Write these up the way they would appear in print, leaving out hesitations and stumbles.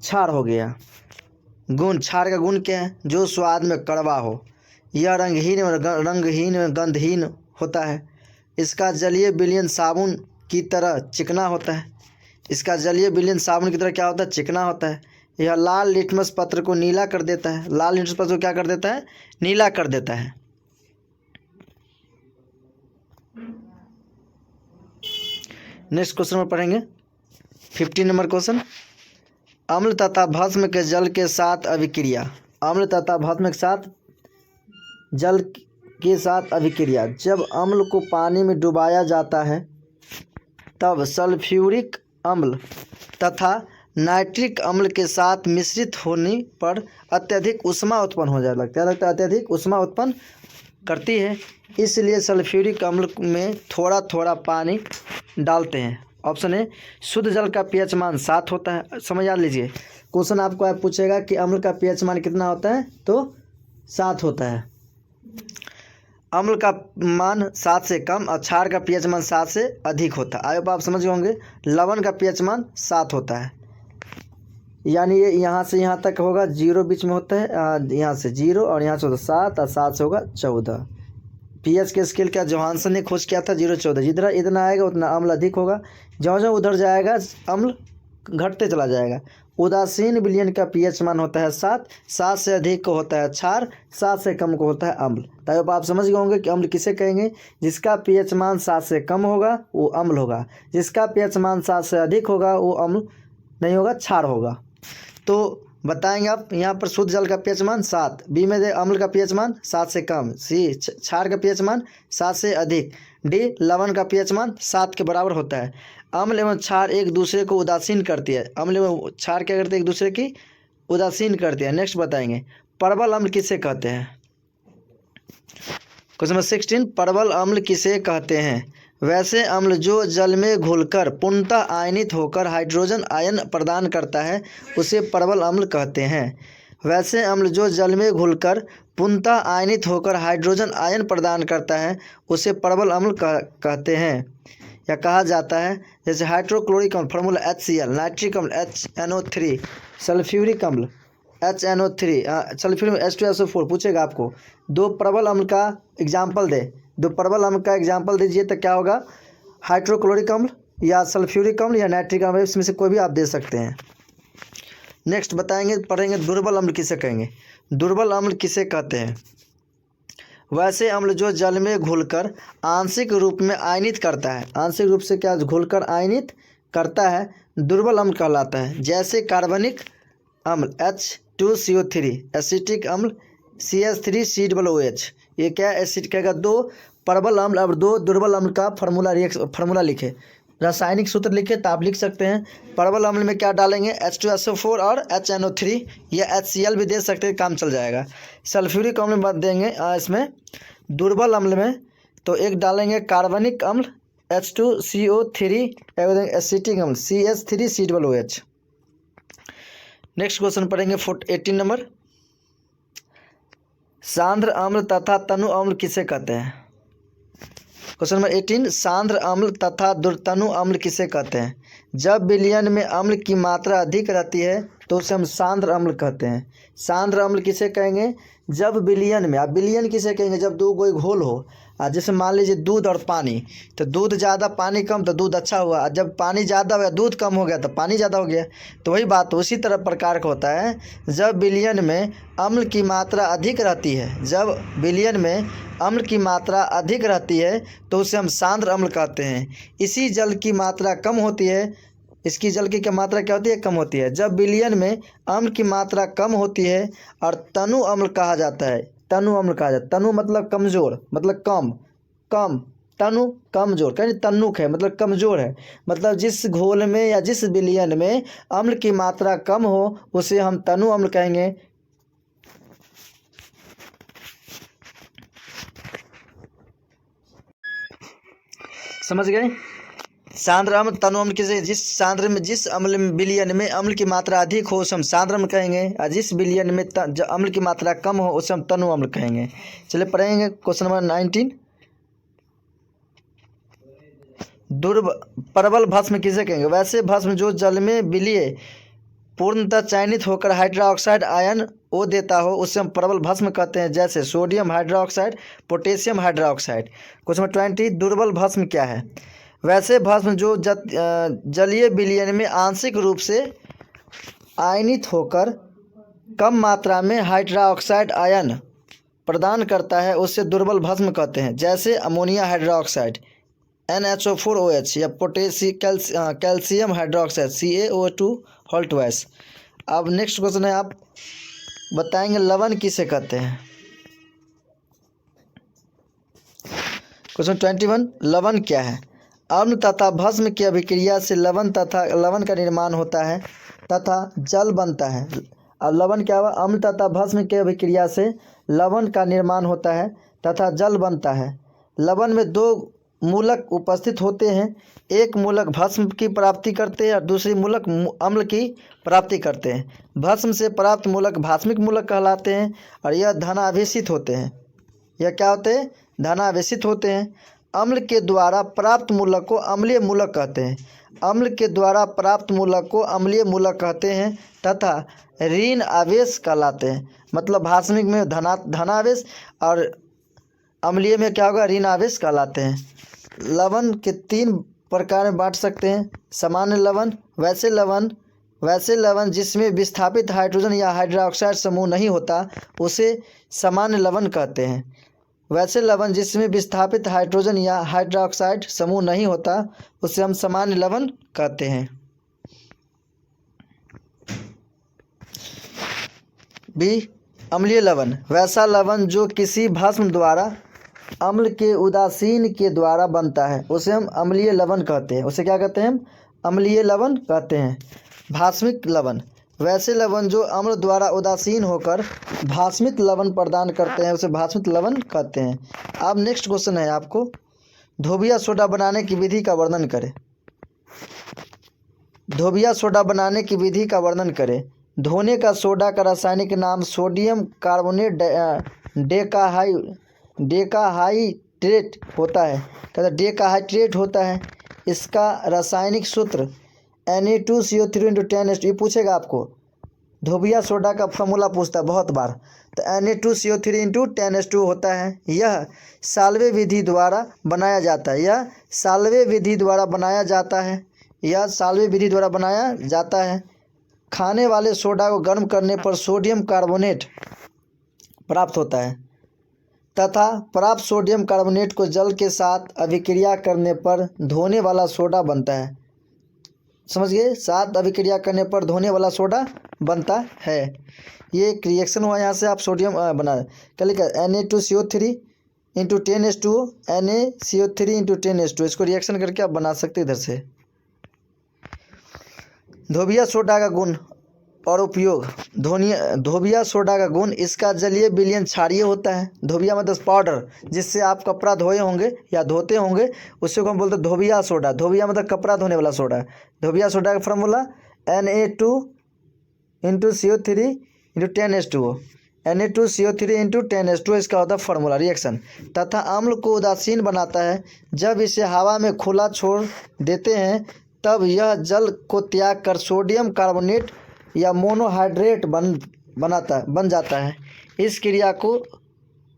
क्षार हो गया। गुण, क्षार का गुण क्या है? जो स्वाद में कड़वा हो। यह रंगहीन गंधहीन होता है। इसका जलीय विलयन साबुन की तरह चिकना होता है। इसका जलीय विलयन साबुन की तरह क्या होता है? चिकना होता है। यह लाल लिटमस पत्र को नीला कर देता है। लाल लिटमस पत्र को क्या कर देता है? नीला कर देता है। नेक्स्ट क्वेश्चन में पढ़ेंगे 15 नंबर क्वेश्चन। अम्ल तथा भस्म के जल के साथ अभिक्रिया। अम्ल तथा भस्म के साथ जल के साथ अभिक्रिया। जब अम्ल को पानी में डुबाया जाता है तब सल्फ्यूरिक अम्ल तथा नाइट्रिक अम्ल के साथ मिश्रित होने पर अत्यधिक ऊष्मा उत्पन्न हो जाए लगता है अत्यधिक ऊष्मा उत्पन्न करती है। इसलिए सल्फ्यूरिक अम्ल में थोड़ा थोड़ा पानी डालते हैं। ऑप्शन ए, शुद्ध जल का पीएच मान 7 होता है। समझ आ लीजिए, क्वेश्चन आपको पूछेगा कि अम्ल का पीएच मान कितना होता है, तो 7 होता है। अम्ल का मान 7 से कम और क्षार का पीएच मान 7 से अधिक होता है। आप समझ गए होंगे। लवण का पीएच मान 7 होता है, यानी ये यहाँ से यहाँ तक होगा 0 बीच में होता है, यहाँ से 0 और यहाँ से होता 7 और 7 से होगा 14। पीएच के स्केल का जोहानसन ने खोज किया था 0-14। जितना इतना आएगा उतना अम्ल अधिक होगा, ज्यों ज्यों उधर जाएगा अम्ल घटते चला जाएगा। उदासीन विलयन का पीएच मान होता है 7, 7 से अधिक को होता है क्षार, 7 से कम को होता है अम्ल। तब आप समझ गए होंगे कि अम्ल किसे कहेंगे? जिसका पीएच मान 7 से कम होगा वो अम्ल होगा, जिसका पीएच मान 7 से अधिक होगा वो अम्ल नहीं होगा, क्षार होगा। तो बताएंगे आप यहाँ पर शुद्ध जल का पीएच मान 7, बी में दे अम्ल का पीएच मान 7 से कम, सी क्षार का पीएच मान 7 से अधिक, डी लवण का पीएच मान 7 के बराबर होता है। अम्ल एवं क्षार एक दूसरे को उदासीन करती है। अम्ल एवं क्षार क्या करते हैं? एक दूसरे की उदासीन करती है। नेक्स्ट बताएंगे परबल अम्ल किसे कहते हैं। क्वेश्चन नंबर 16, परबल अम्ल किसे कहते हैं? वैसे अम्ल जो जल में घुलकर पूर्णतः आयनित होकर हाइड्रोजन आयन प्रदान करता है उसे परबल अम्ल कहते हैं। वैसे अम्ल जो जल में घुलकर पूर्णतः आयनित होकर हाइड्रोजन आयन प्रदान करता है उसे परबल अम्ल कहते हैं या कहा जाता है। जैसे हाइड्रोक्लोरिक अम्ल फॉर्मूला HCl, नाइट्रिक अम्ल HNO3, सल्फ्यूरिक अम्ल HNO3, सल्फ्यूरिक H2SO4। पूछेगा आपको 2 प्रबल अम्ल का एग्जाम्पल दे, 2 प्रबल अम्ल का एग्जाम्पल दीजिए तो क्या होगा? हाइड्रोक्लोरिक अम्ल या सल्फ्यूरिक अम्ल या नाइट्रिक अम्ल, इसमें से कोई भी आप दे सकते हैं। नेक्स्ट बताएंगे पढ़ेंगे दुर्बल अम्ल किसे कहेंगे। दुर्बल अम्ल किसे कहते हैं? वैसे अम्ल जो जल में घुलकर आंशिक रूप में आयनित करता है, आंशिक रूप से क्या घुलकर आयनित करता है, दुर्बल अम्ल कहलाता है। जैसे कार्बनिक अम्ल H2CO3, एसिटिक अम्ल CH3COOH। ये क्या एसिड कहेगा? 2 प्रबल अम्ल और 2 दुर्बल अम्ल का फार्मूला लिखे, रासायनिक सूत्र लिखे तो आप लिख सकते हैं। प्रबल अम्ल में क्या डालेंगे? H2SO4 और HNO3 या HCl भी दे सकते हैं, काम चल जाएगा। सल्फ्यूरिक अम्ल में देंगे इसमें दुर्बल अम्ल में तो एक डालेंगे कार्बनिक अम्ल H2CO3, एसिटिक अम्ल CH3COOH। नेक्स्ट क्वेश्चन पढ़ेंगे 18 नंबर। सांद्र अम्ल तथा तनु अम्ल किसे कहते हैं? क्वेश्चन नंबर 18, सांद्र अम्ल तथा तनु अम्ल किसे कहते हैं? जब विलयन में अम्ल की मात्रा अधिक रहती है तो उसे हम सांद्र अम्ल कहते हैं। सांद्र अम्ल किसे कहेंगे? जब विलयन में, अब विलयन किसे कहेंगे? जब दो कोई घोल हो, जैसे मान लीजिए दूध और पानी, तो दूध ज़्यादा पानी कम तो दूध अच्छा हुआ, जब पानी ज़्यादा हुआ दूध कम हो गया तो पानी ज़्यादा हो गया। तो वही बात उसी तरह प्रकार का होता है। जब विलयन में अम्ल की मात्रा अधिक रहती है, जब विलयन में अम्ल की मात्रा अधिक रहती है तो उसे हम सांद्र अम्ल कहते हैं। इसी जल की मात्रा कम होती है, इसकी जल की क्या मात्रा क्या होती है? कम होती है। जब विलयन में अम्ल की मात्रा कम होती है और तनु अम्ल कहा जाता है। तनु अम्ल कहा जाता है। तनु मतलब कमज़ोर, मतलब कम, तनु कमज़ोर, कहीं तन्नुक है मतलब कमज़ोर है, मतलब जिस घोल में या जिस विलयन में अम्ल की मात्रा कम हो उसे हम तनु अम्ल कहेंगे। समझ गए? सांद्र अम्ल तनु अम्ल किसे? जिस अम्ल में विलयन में अम्ल की मात्रा अधिक हो उसे हम सांद्र अम्ल कहेंगे, और जिस विलयन में अम्ल की मात्रा कम हो उसे हम तनु अम्ल कहेंगे। चलिए पढ़ेंगे क्वेश्चन नंबर 19। परबल भस्म किसे कहेंगे? वैसे भस्म जो जल में विलीय पूर्णतः चयनित होकर हाइड्रोक्साइड आयन ओ देता हो उसे हम प्रबल भस्म कहते हैं, जैसे sodium hydroxide, potassium hydroxide. Question 20 दुर्बल भस्म क्या है? वैसे भस्म जो जलीय विलयन में आंशिक रूप से आयनित होकर कम मात्रा में हाइड्रोक्साइड आयन प्रदान करता है उसे दुर्बल भस्म कहते हैं, जैसे अमोनिया हाइड्रोक्साइड NaHO4OH या कैल्शियम हाइड्रोक्साइड CaO2 अब नेक्स्ट क्वेश्चन है, आप बताएंगे लवण किसे कहते हैं? क्वेश्चन 21 लवण क्या है? अम्ल तथा भस्म की अभिक्रिया से लवण का निर्माण होता है तथा जल बनता है। अब लवण क्या हुआ? अम्ल तथा भस्म की अभिक्रिया से लवण का निर्माण होता है तथा जल बनता है। लवण में दो मूलक उपस्थित होते हैं, एक मूलक भस्म की प्राप्ति करते हैं और दूसरी मूलक अम्ल की प्राप्ति करते हैं। भस्म से प्राप्त मूलक भास्मिक मूलक कहलाते हैं और यह धनावेशित होते हैं। यह क्या होते हैं? धनावेशित होते हैं। अम्ल के द्वारा प्राप्त मूलक को अम्लीय मूलक कहते हैं। अम्ल के द्वारा प्राप्त मूलक को अम्लीय मूलक कहते हैं तथा ऋण आवेश कहलाते हैं। मतलब भास्मिक में धनावेश और अम्लीय में क्या होगा? ऋण आवेश कहलाते हैं। लवण के 3 प्रकार में बांट सकते हैं, सामान्य लवण, वैसे लवण जिसमें विस्थापित हाइड्रोजन या हाइड्रोक्साइड समूह नहीं होता उसे सामान्य लवण कहते हैं। वैसे लवण जिसमें विस्थापित हाइड्रोजन या हाइड्रोक्साइड समूह नहीं होता उसे हम सामान्य लवण कहते हैं। बी अम्लीय लवण, वैसा लवण जो किसी भस्म द्वारा अम्ल के उदासीन के द्वारा बनता है उसे हम अम्लीय लवण कहते हैं। उसे क्या कहते हैं? हम अम्लीय लवण कहते हैं। भास्मिक लवण, वैसे लवण जो अम्ल द्वारा उदासीन होकर भास्मित लवण प्रदान करते हैं उसे भास्मित लवण कहते हैं। अब नेक्स्ट क्वेश्चन है आपको, धोबिया सोडा बनाने की विधि का वर्णन करें। धोबिया सोडा बनाने की विधि का वर्णन करें। धोने का सोडा का रासायनिक नाम सोडियम कार्बोनेट डेकाहाइड्रेट होता है। कहता डेकाहाइड्रेट होता है। इसका रासायनिक सूत्र Na2CO3 × 10H2। ये पूछेगा आपको, धोबिया सोडा का फॉर्मूला पूछता है बहुत बार, तो Na2CO3 × 10H2 होता है। यह साल्वे विधि द्वारा बनाया जाता है। यह साल्वे विधि द्वारा बनाया जाता है। खाने वाले सोडा को गर्म करने पर सोडियम कार्बोनेट प्राप्त होता है तथा प्राप्त सोडियम कार्बोनेट को जल के साथ अभिक्रिया करने पर धोने वाला सोडा बनता है। समझ गए? साथ अभिक्रिया करने पर धोने वाला सोडा बनता है। ये एक रिएक्शन हुआ, यहाँ से आप सोडियम बना क्या लिखा? Na2CO3 × 10H2 NaCO3 × 10H2। इसको रिएक्शन करके आप बना सकते इधर से। धोबिया सोडा का गुण और उपयोग। धोबिया सोडा का गुण, इसका जलीय विलयन क्षारीय होता है। धोबिया मतलब पाउडर, जिससे आप कपड़ा धोए होंगे या धोते होंगे, उससे को हम बोलते हैं धोबिया सोडा। धोबिया मतलब कपड़ा धोने वाला सोडा। धोबिया सोडा का formula Na2 × CO3 × 10H2। Na2CO3 × 10H2 इसका होता है फार्मूला रिएक्शन। तथा अम्ल को उदासीन बनाता है। जब इसे हवा में खुला छोड़ देते हैं तब यह जल को त्याग कर सोडियम कार्बोनेट या मोनोहाइड्रेट बन जाता है। इस क्रिया को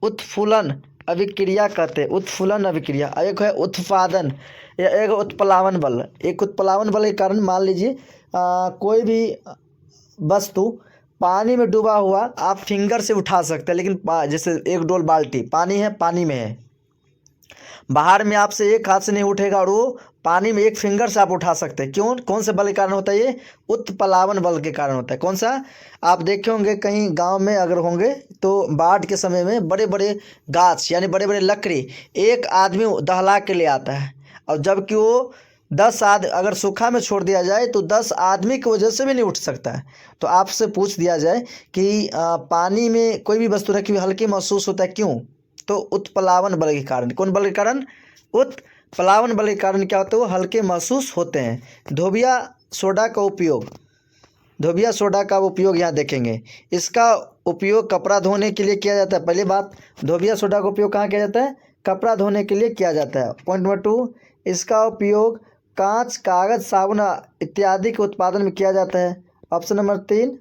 उत्फुलन अभिक्रिया कहते हैं। उत्फुलन अभिक्रिया। एक है उत्पादन या एक उत्प्लावन बल। एक उत्प्लावन बल के कारण मान लीजिए कोई भी वस्तु पानी में डूबा हुआ आप फिंगर से उठा सकते हैं, लेकिन जैसे एक डोल बाल्टी पानी है, पानी में है, बाहर में आपसे एक हाथ से नहीं उठेगा और वो पानी में एक फिंगर से आप उठा सकते हैं। क्यों? कौन से बल के कारण होता है? ये उत्प्लावन बल के कारण होता है। कौन सा? आप देखे होंगे कहीं गांव में अगर होंगे तो बाढ़ के समय में बड़े बड़े गाछ यानी बड़े बड़े लकड़ी एक आदमी दहला के ले आता है, और जबकि वो 10 आदमी अगर सूखा में छोड़ दिया जाए तो 10 आदमी की वजह से भी नहीं उठ सकता है। तो आपसे पूछ दिया जाए कि पानी में कोई भी वस्तु रखी हुई हल्की महसूस होता है, क्यों? तो उत्प्लावन बल के कारण। कौन बल के कारण? उत्प्लावन बल के कारण क्या होता है? वो हल्के महसूस होते हैं। धोबिया सोडा का उपयोग यहाँ देखेंगे। इसका उपयोग कपड़ा धोने के लिए किया जाता है। पहली बात, धोबिया सोडा का उपयोग कहाँ किया जाता है? कपड़ा धोने के लिए किया जाता है। पॉइंट नंबर 2, इसका उपयोग कांच, कागज, साबुन इत्यादि के उत्पादन में किया जाता है। ऑप्शन नंबर 3,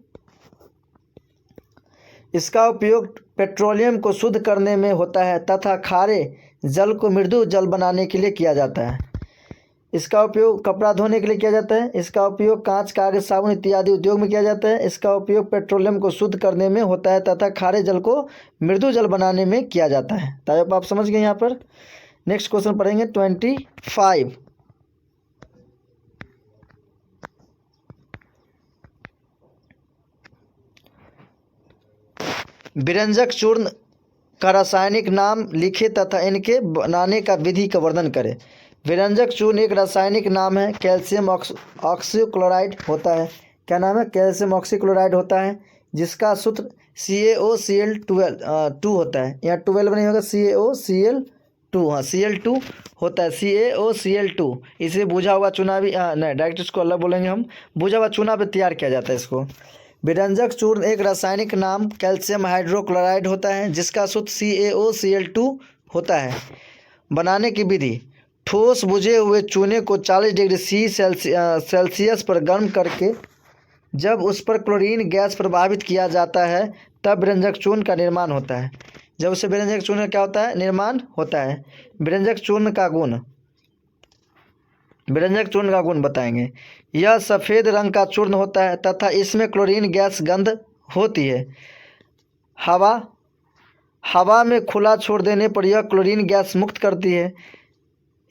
इसका उपयोग पेट्रोलियम को शुद्ध करने में होता है तथा खारे जल को मृदु जल बनाने के लिए किया जाता है। इसका उपयोग कपड़ा धोने के लिए किया जाता है। इसका उपयोग कांच, कागज, साबुन इत्यादि उद्योग में किया जाता है। इसका उपयोग पेट्रोलियम को शुद्ध करने में होता है तथा खारे जल को मृदु जल बनाने में किया जाता है। तो आप समझ गए यहाँ पर। नेक्स्ट क्वेश्चन पढ़ेंगे 25। व्यंजक चूर्ण का रासायनिक नाम लिखे तथा इनके बनाने का विधि का वर्णन करें। व्यंजक चूर्ण एक रासायनिक नाम है। कैल्शियम ऑक्सीक्लोराइड होता है। क्या नाम है? कैल्शियम ऑक्सीक्लोराइड होता है, जिसका सूत्र CaOCl2 होता है। यहाँ 12 नहीं होगा, CaOCl2, हाँ Cl2 होता है, CaOCl2। इसे बुझा हुआ चूना भी नहीं, डायरेक्ट इसको अलग बोलेंगे हम, बुझा हुआ चूना पे तैयार किया जाता है इसको। व्यंजक चूर्ण एक रासायनिक नाम कैल्शियम हाइड्रोक्लोराइड होता है, जिसका सूत्र CaOCl2 होता है। बनाने की विधि: ठोस बुझे हुए चूने को 40 डिग्री सेल्सियस पर गर्म करके जब उस पर क्लोरीन गैस प्रभावित किया जाता है तब व्यंजक चूर्ण का निर्माण होता है। जब उसे व्यंजक चूर्ण का क्या होता है? निर्माण होता है। व्यंजक चूर्ण का गुण, व्यंजक चूर्ण का गुण बताएंगे। यह सफ़ेद रंग का चूर्ण होता है तथा इसमें क्लोरीन गैस गंध होती है। हवा में खुला छोड़ देने पर यह क्लोरीन गैस मुक्त करती है।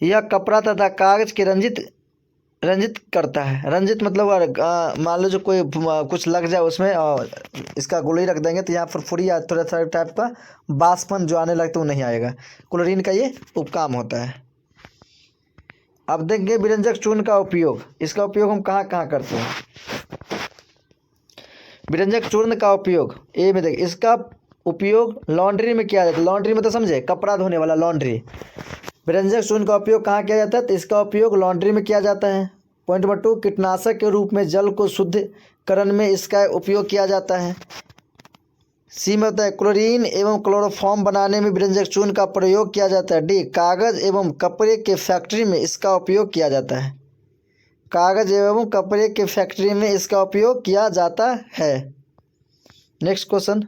यह कपड़ा तथा कागज के रंजित करता है। रंजित मतलब मान लो जो कोई कुछ लग जाए उसमें और इसका गोली रख देंगे तो यहाँ पर फुरी या थोड़ा सा टाइप का बाष्पन जो आने लगता है वो नहीं आएगा। क्लोरीन का ये उपकाम होता है। अब देखेंगे व्यंजक चूर्ण का उपयोग। इसका उपयोग हम कहाँ कहाँ करते हैं? व्यंजक चूर्ण का उपयोग ए में देख, इसका उपयोग लॉन्ड्री में किया जाता है। लॉन्ड्री में तो समझे, कपड़ा धोने वाला लॉन्ड्री। व्यंजक चूर्ण का उपयोग कहाँ किया जाता है? तो इसका उपयोग लॉन्ड्री में किया जाता है। पॉइंट नंबर 2, कीटनाशक के रूप में जल को शुद्धिकरण में इसका उपयोग किया जाता है। सी में होता है क्लोरीन एवं क्लोरोफॉर्म बनाने में व्यंजक चूर्ण का प्रयोग किया जाता है। डी, कागज एवं कपड़े के फैक्ट्री में इसका उपयोग किया जाता है। कागज एवं कपड़े के फैक्ट्री में इसका उपयोग किया जाता है। Next question,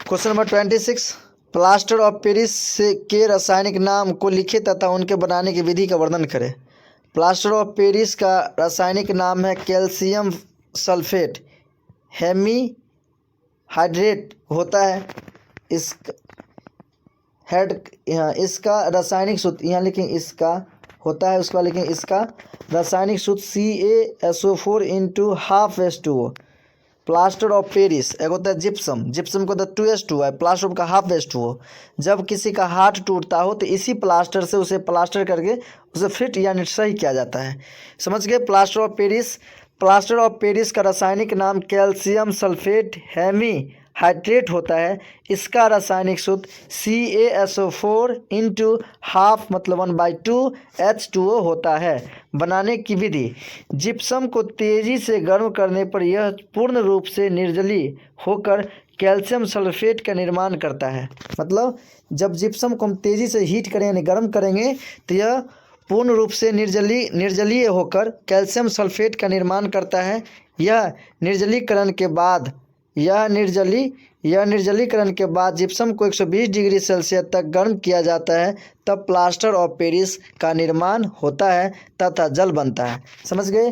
question number 26। Plaster of Paris के रासायनिक नाम को लिखें तथा उनके बनाने की विधि का वर्णन करें। प्लास्टर ऑफ पेरिस का रासायनिक नाम है कैल्शियम सल्फेट हेमीहाइड्रेट होता है। इसका रासायनिक सूत्र यहाँ लिखें, इसका होता है, उसके बाद लिखें इसका रासायनिक सूत्र CaSO4 × ½ प्लास्टर ऑफ पेरिस। एक होता है जिप्सम, जिप्सम को 2S2 है, प्लास्टर का ½ जब किसी का हाथ टूटता हो तो इसी प्लास्टर से उसे प्लास्टर करके उसे फिट यानी सही किया जाता है। समझ गए? Plaster of Paris. Plaster of Paris का रासायनिक नाम कैल्शियम सल्फेट हेमीहाइड्रेट होता है। इसका रासायनिक सूत्र CaSO4 × ½ मतलब 1/2 H2O होता है। बनाने की विधि: जिप्सम को तेज़ी से गर्म करने पर यह पूर्ण रूप से निर्जलीय होकर कैल्शियम सल्फेट का निर्माण करता है। मतलब जब जिप्सम को हम तेज़ी से हीट करें यानी गर्म करेंगे तो यह पूर्ण रूप से निर्जलीय होकर कैल्शियम सल्फेट का निर्माण करता है। यह निर्जलीकरण के बाद जिप्सम को 120 डिग्री सेल्सियस तक गर्म किया जाता है, तब प्लास्टर ऑफ पेरिस का निर्माण होता है तथा जल बनता है। समझ गए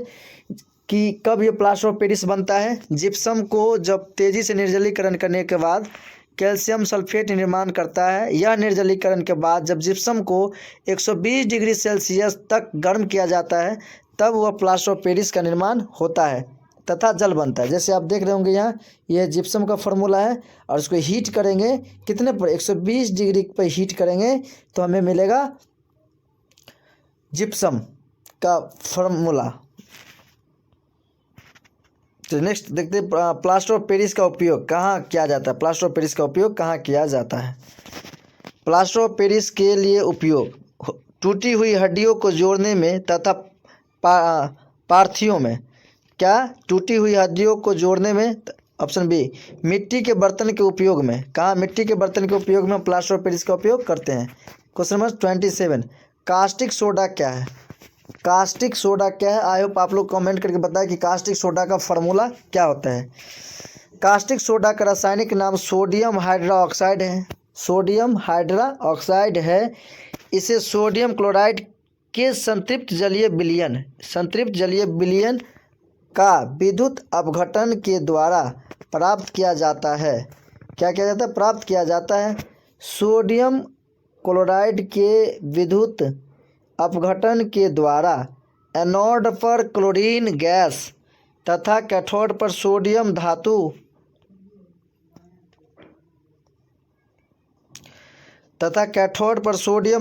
कि कब ये प्लास्टर ऑफ पेरिस बनता है? जिप्सम को जब तेज़ी से निर्जलीकरण करने के बाद कैल्शियम सल्फेट निर्माण करता है। यह निर्जलीकरण के बाद जब जिप्सम को 120 डिग्री सेल्सियस तक गर्म किया जाता है तब वह प्लास्टर ऑफ पेरिस का निर्माण होता है तथा जल बनता है। जैसे आप देख रहे होंगे यहाँ यह जिप्सम का फॉर्मूला है और इसको हीट करेंगे कितने पर? 120 डिग्री पर हीट करेंगे तो हमें मिलेगा जिप्सम का फॉर्मूला। तो नेक्स्ट देखते हैं प्लास्टर ऑफ पेरिस का उपयोग कहाँ किया जाता है। प्लास्टर ऑफ पेरिस का उपयोग कहाँ किया जाता है? प्लास्टर ऑफ पेरिस के लिए उपयोग टूटी हुई हड्डियों को जोड़ने में तथा पार्थियों में। क्या? टूटी हुई हड्डियों को जोड़ने में ऑप्शन बी, मिट्टी के बर्तन के उपयोग में। कहाँ मिट्टी के बर्तन के उपयोग में हम प्लास्टर ऑफ पेरिस का उपयोग करते हैं। क्वेश्चन नंबर 27, कास्टिक सोडा क्या है? कास्टिक सोडा क्या है? आई होप आप लोग कमेंट करके बताएं कि कास्टिक सोडा का फार्मूला क्या होता है। कास्टिक सोडा का रासायनिक नाम सोडियम हाइड्रोक्साइड है। सोडियम हाइड्रोक्साइड है। इसे सोडियम क्लोराइड के संतृप्त जलीय विलयन का विद्युत अपघटन के द्वारा प्राप्त किया जाता है। क्या किया जाता है? प्राप्त किया जाता है। सोडियम क्लोराइड के विद्युत अपघटन के द्वारा एनोड पर क्लोरीन गैस तथा कैथोड पर सोडियम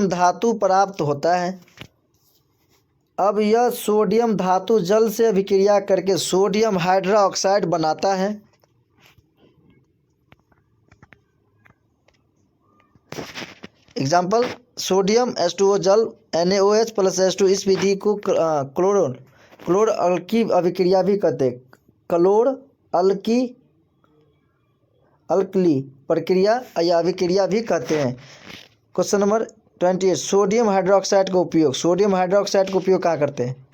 धातु प्राप्त होता है। अब यह सोडियम धातु जल से अभिक्रिया करके सोडियम हाइड्रोक्साइड बनाता है। एग्जाम्पल, सोडियम H2O जल NaOH प्लस H2। इस विधि को क्लोर अल्की अभिक्रिया भी कहते हैं। क्लोर अल्कली प्रक्रिया या अभिक्रिया भी कहते हैं। क्वेश्चन नंबर 28, सोडियम हाइड्रोक्साइड का उपयोग। सोडियम हाइड्रोक्साइड का उपयोग कहाँ करते हैं?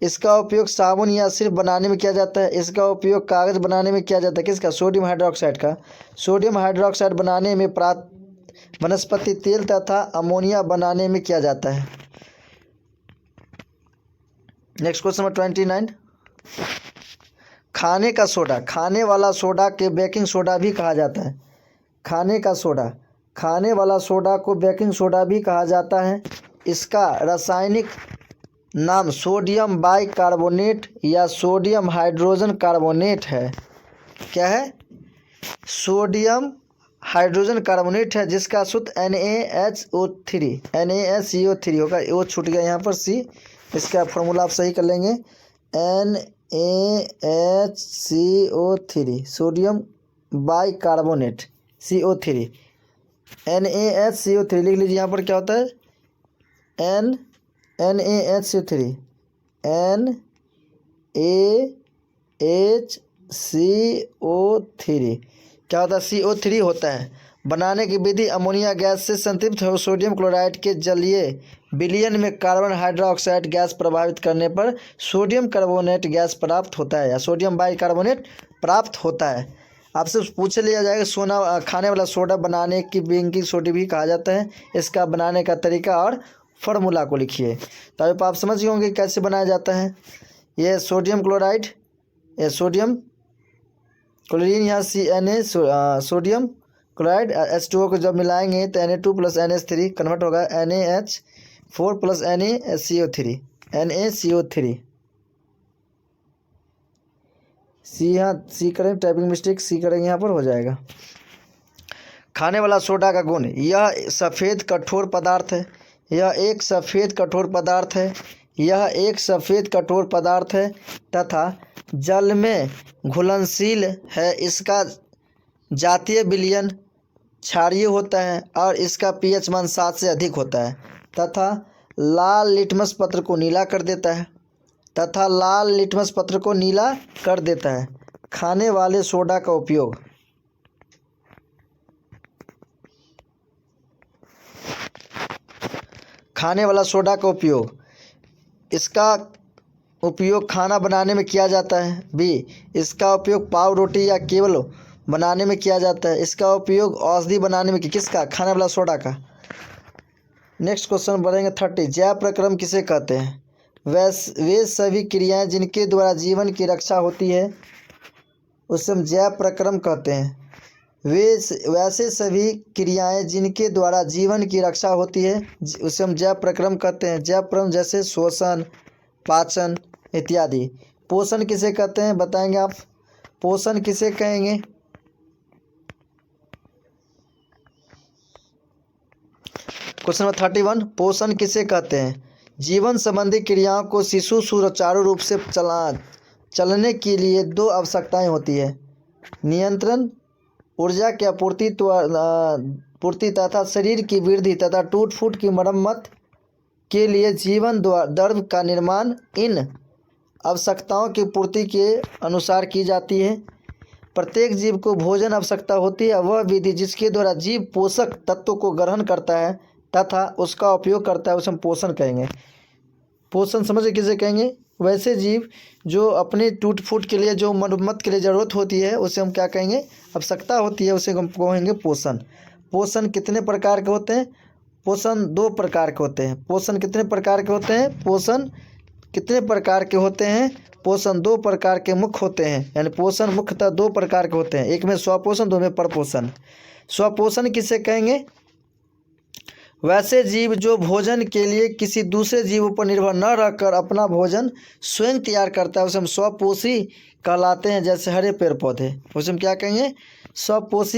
इसका उपयोग साबुन या सिर्फ बनाने में किया जाता है। इसका उपयोग कागज़ बनाने में किया जाता है। किसका? सोडियम हाइड्रोक्साइड का। सोडियम हाइड्रोक्साइड बनाने में वनस्पति तेल तथा अमोनिया बनाने में किया जाता है। नेक्स्ट क्वेश्चन नंबर 29, खाने का सोडा। खाने वाला सोडा के बेकिंग सोडा भी कहा जाता है। खाने वाला सोडा को बेकिंग सोडा भी कहा जाता है। इसका रासायनिक नाम सोडियम बाइकार्बोनेट या सोडियम हाइड्रोजन कार्बोनेट है। क्या है? सोडियम हाइड्रोजन कार्बोनेट है, जिसका सूत्र NaHCO3 होगा। वो छूट गया यहाँ पर C। इसका फॉर्मूला आप सही कर लेंगे, NaHCO3 sodium bicarbonate CO3 NaHCO3 लिख लीजिए। यहाँ पर क्या होता है? NaHCO3 NaHCO3 क्या होता है? CO3 होता है। बनाने की विधि, अमोनिया गैस से संतृप्त हो सोडियम क्लोराइड के जलीय विलयन में कार्बन हाइड्रोक्साइड गैस प्रभावित करने पर सोडियम कार्बोनेट गैस प्राप्त होता है या सोडियम बाइकार्बोनेट प्राप्त होता है। आपसे पूछ लिया जाएगा खाने वाला सोडा बनाने की बेकिंग सोडा भी कहा जाता है। इसका बनाने का तरीका और फार्मूला को लिखिए। तो अब आप समझ गए होंगे कैसे बनाया जाता है। ये सोडियम क्लोराइड, ये सोडियम क्लोरीन, यहाँ सोडियम क्लोराइड H2O को जब मिलाएंगे तो Na2 प्लस NH3 कन्वर्ट होगा NaH4 प्लस NaCO3 सी करेंगे, टाइपिंग मिस्टेक सी करेंगे, यहाँ पर हो जाएगा। खाने वाला सोडा का गुण, यह सफ़ेद कठोर पदार्थ है तथा जल में घुलनशील है। इसका जातीय विलयन क्षारीय होता है और इसका pH मान 7 से अधिक होता है तथा लाल लिटमस पत्र को नीला कर देता है। खाने वाले सोडा का उपयोग, इसका उपयोग खाना बनाने में किया जाता है। बी, इसका उपयोग पाव रोटी या केवल बनाने में किया जाता है। इसका उपयोग औषधि बनाने में किसका? खाने वाला सोडा का। नेक्स्ट क्वेश्चन बढ़ेंगे 30, जैव प्रक्रम किसे कहते हैं? वे सभी क्रियाएं जिनके द्वारा जीवन की रक्षा होती है उसे हम जैव प्रक्रम कहते हैं। वैसे सभी क्रियाएं जिनके द्वारा जीवन की रक्षा होती है उसे हम जैव प्रक्रम कहते हैं। जैव प्रक्रम जैसे श्वसन, पाचन इत्यादि। पोषण किसे कहते हैं बताएंगे आप? पोषण किसे कहेंगे? क्वेश्चन नंबर 31, पोषण किसे कहते हैं? जीवन संबंधी क्रियाओं को शिशु सुचारू रूप से चलने के लिए 2 आवश्यकताएं होती है: नियंत्रण, ऊर्जा की पूर्ति तथा शरीर की वृद्धि तथा टूट फूट की मरम्मत के लिए जीवन द्रव्य का निर्माण इन आवश्यकताओं की पूर्ति के अनुसार की जाती है। प्रत्येक जीव को भोजन आवश्यकता होती है, वह विधि जिसके द्वारा जीव पोषक तत्वों को ग्रहण करता है तथा उसका उपयोग करता है उसे हम पोषण कहेंगे। पोषण समझे किसे कहेंगे? वैसे जीव जो अपने टूट फूट के लिए, जो मरम्मत के लिए ज़रूरत होती है उसे हम क्या कहेंगे? आवश्यकता होती है, उसे हम कहेंगे पोषण। पोषण कितने प्रकार के होते हैं? पोषण 2 प्रकार के होते हैं। पोषण कितने प्रकार के होते हैं? पोषण कितने प्रकार के होते हैं? पोषण 2 प्रकार के मुख्य होते हैं, यानी पोषण मुख्यतः 2 प्रकार के होते हैं। एक में स्वपोषण, 2 में परपोषण। स्वपोषण किसे कहेंगे? वैसे जीव जो भोजन के लिए किसी दूसरे जीवों पर निर्भर न रहकर अपना भोजन स्वयं तैयार करता है उसे हम स्वपोषी कहलाते हैं। जैसे हरे पेड़ पौधे, उसे हम क्या कहेंगे? स्वपोषी